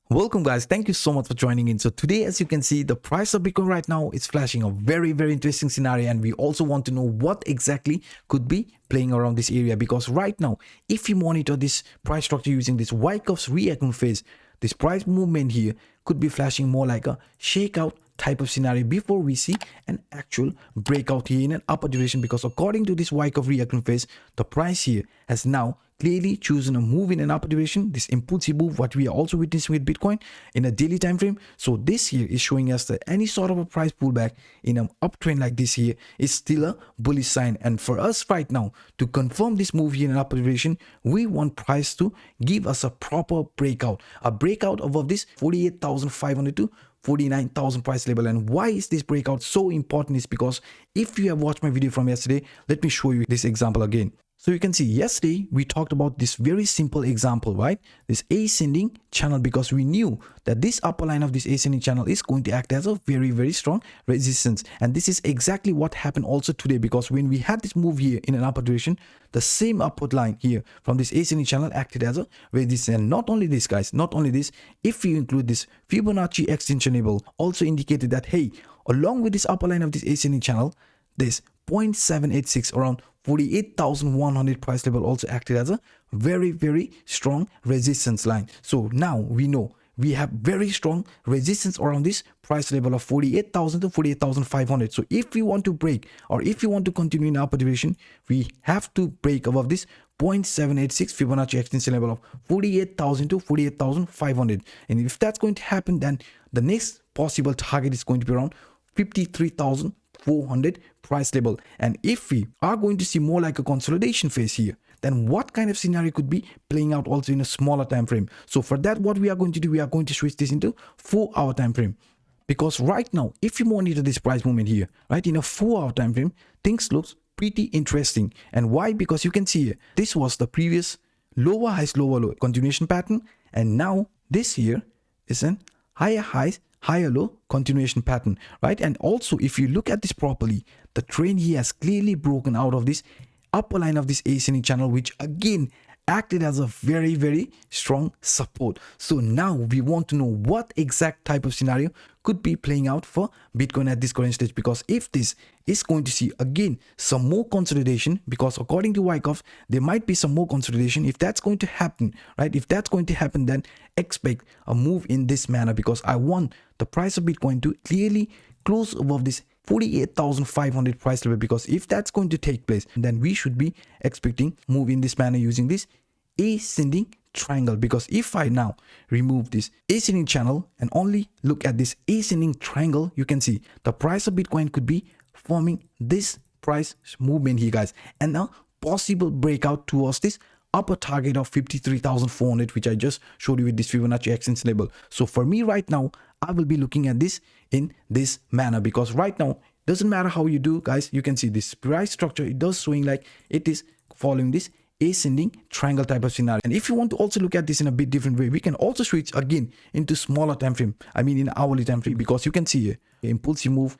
Welcome guys, thank you so much for joining in. So today, as you can see, the price of Bitcoin right now is flashing a very interesting scenario, and we also want to know what exactly could be playing around this area, because right now, if you monitor this price structure using this Wyckoff's reaction phase, this price movement here could be flashing more like a shakeout type of scenario before we see an actual breakout here in an upper direction, because according to this Wyckoff reaction phase, the price here has now clearly chosen a move in an upper direction, this impulsive move what we are also witnessing with Bitcoin in a daily time frame. So this here is showing us that any sort of a price pullback in an uptrend like this here is still a bullish sign. And for us right now to confirm this move here in an upper direction, we want price to give us a proper breakout, above this 48,500 to 49,000 price level. And why is this breakout so important is because if you have watched my video from yesterday, let me show you this example again. So you can see yesterday we talked about this very simple example, right? This ascending channel, because we knew that this upper line of this ascending channel is going to act as a very strong resistance. And this is exactly what happened also today, because when we had this move here in an upper direction, the same upward line here from this ascending channel acted as a resistance. And not only this guys, not only this, if you include this Fibonacci extension level also indicated that, hey, along with this upper line of this ascending channel, this 0.786 around 48,100 price level also acted as a very strong resistance line. So now we know we have very strong resistance around this price level of 48,000 to 48,500. So if we want to break, or if we want to continue in upper direction, we have to break above this 0.786 Fibonacci extension level of 48,000 to 48,500. And if that's going to happen, then the next possible target is going to be around 53,400 price level. And if we are going to see more like a consolidation phase here, then what kind of scenario could be playing out also in a smaller time frame? So for that, what we are going to do, we are going to switch this into 4-hour time frame, because right now if you monitor this price movement here, right, in a 4-hour time frame, things looks pretty interesting. And why? Because you can see here, this was the previous lower highs lower low continuation pattern, and now this here is an higher highs higher low continuation pattern, right? And also if you look at this properly, the trend here has clearly broken out of this upper line of this ascending channel, which again acted as a very strong support. So now we want to know what exact type of scenario could be playing out for Bitcoin at this current stage, because if this is going to see again some more consolidation, because according to Wyckoff there might be some more consolidation. If that's going to happen, right, if that's going to happen, then expect a move in this manner, because I want the price of Bitcoin to clearly close above this 48,500 price level, because if that's going to take place, then we should be expecting move in this manner using this ascending triangle. Because if I now remove this ascending channel and only look at this ascending triangle, you can see the price of Bitcoin could be forming this price movement here guys, and a possible breakout towards this upper target of 53,400, which I just showed you with this Fibonacci extension level. So for me right now, I will be looking at this in this manner, because right now doesn't matter how you do guys, you can see this price structure, it does showing like it is following this ascending triangle type of scenario. And if you want to also look at this in a bit different way, we can also switch again into smaller time frame, I mean in hourly time frame, because you can see here impulsive move.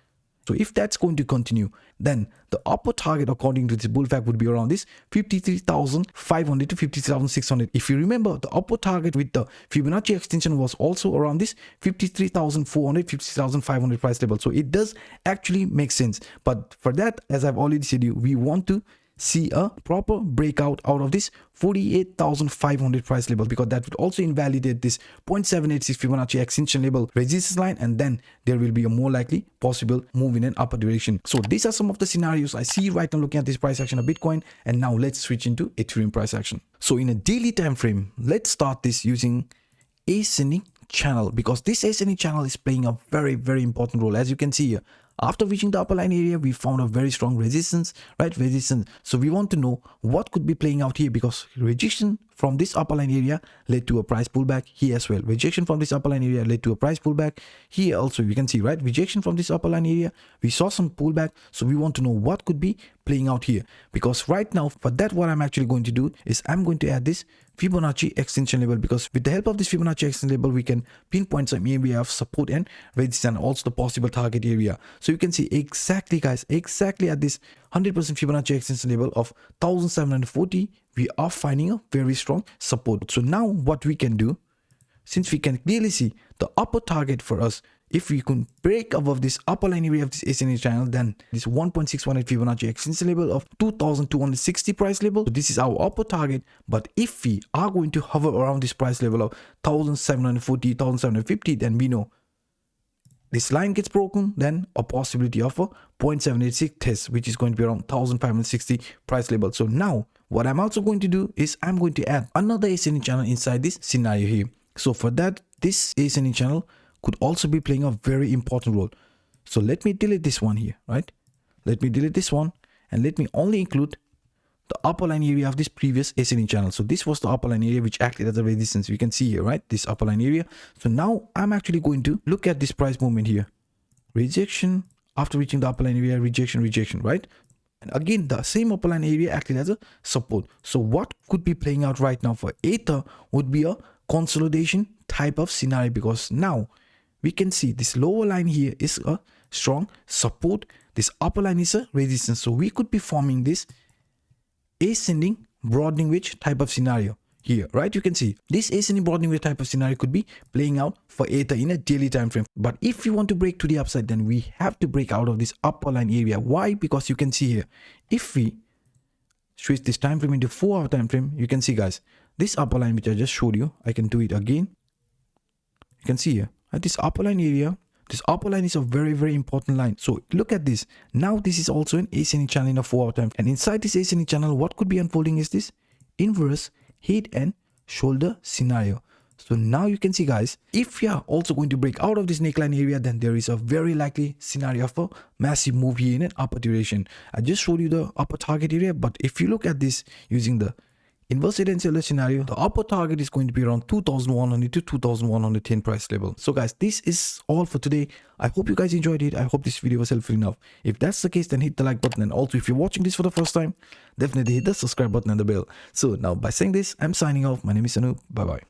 So if that's going to continue, then the upper target according to this bull fact would be around this 53,500 to 53,600. If you remember, the upper target with the Fibonacci extension was also around this 53,400, 50,500 price level. So it does actually make sense. But for that, as I've already said you, we want to see a proper breakout out of this 48,500 price level, because that would also invalidate this 0.786 Fibonacci extension level resistance line, and then there will be a more likely possible move in an upper direction. So these are some of the scenarios I see right now looking at this price action of Bitcoin. And now let's switch into Ethereum price action. So in a daily time frame, let's start this using ascending channel, because this ascending channel is playing a very important role. As you can see here, after reaching the upper line area, we found a very strong resistance, right? Resistance. So we want to know what could be playing out here, because rejection from this upper line area led to a price pullback here as well. Rejection from this upper line area led to a price pullback here also. You can see, right? Rejection from this upper line area, we saw some pullback. So we want to know what could be playing out here, because right now for that, what I'm actually going to do is I'm going to add this Fibonacci extension level, because with the help of this Fibonacci extension level, we can pinpoint some area of support and resistance, and also the possible target area. So you can see exactly guys, exactly at this 100% Fibonacci extension level of 1740, we are finding a very strong support. So now what we can do, since we can clearly see the upper target for us, if we can break above this upper line area of this ascending channel, then this 1.618 Fibonacci extension level of 2260 price level, so this is our upper target. But if we are going to hover around this price level of 1740, 1750, then we know this line gets broken, then a possibility of a 0.786 test, which is going to be around 1560 price level. So now what I'm also going to do is I'm going to add another ascending channel inside this scenario here. So for that, this ascending channel could also be playing a very important role. So let me delete this one here, right? Let me delete this one and let me only include the upper line area of this previous ascending channel. So this was the upper line area which acted as a resistance. You can see here, right? This upper line area. So now I'm actually going to look at this price movement here. Rejection after reaching the upper line area, rejection, rejection, right? And again, the same upper line area acted as a support. So what could be playing out right now for Ether would be a consolidation type of scenario, because now we can see this lower line here is a strong support. This upper line is a resistance. So we could be forming this ascending broadening wedge type of scenario here, right? You can see this ascending broadening wedge type of scenario could be playing out for Ether in a daily time frame. But if we want to break to the upside, then we have to break out of this upper line area. Why? Because you can see here, if we switch this time frame into 4-hour time frame, you can see, guys, this upper line which I just showed you, I can do it again. You can see here at this upper line area, this upper line is a very, very important line. So look at this. Now this is also an ascending channel in a 4-hour time. And inside this ascending channel, what could be unfolding is this inverse head and shoulder scenario. So now you can see, guys, if we are also going to break out of this neckline area, then there is a very likely scenario of a massive move here in an upper duration. I just showed you the upper target area, but if you look at this using the inverse head and shoulder scenario, the upper target is going to be around 2100 to 2110 price level. So guys, this is all for today. I hope you guys enjoyed it. I hope this video was helpful enough. If that's the case, then hit the like button, and also if you're watching this for the first time, definitely hit the subscribe button and the bell. So now by saying this, I'm signing off. My name is Anup. Bye bye.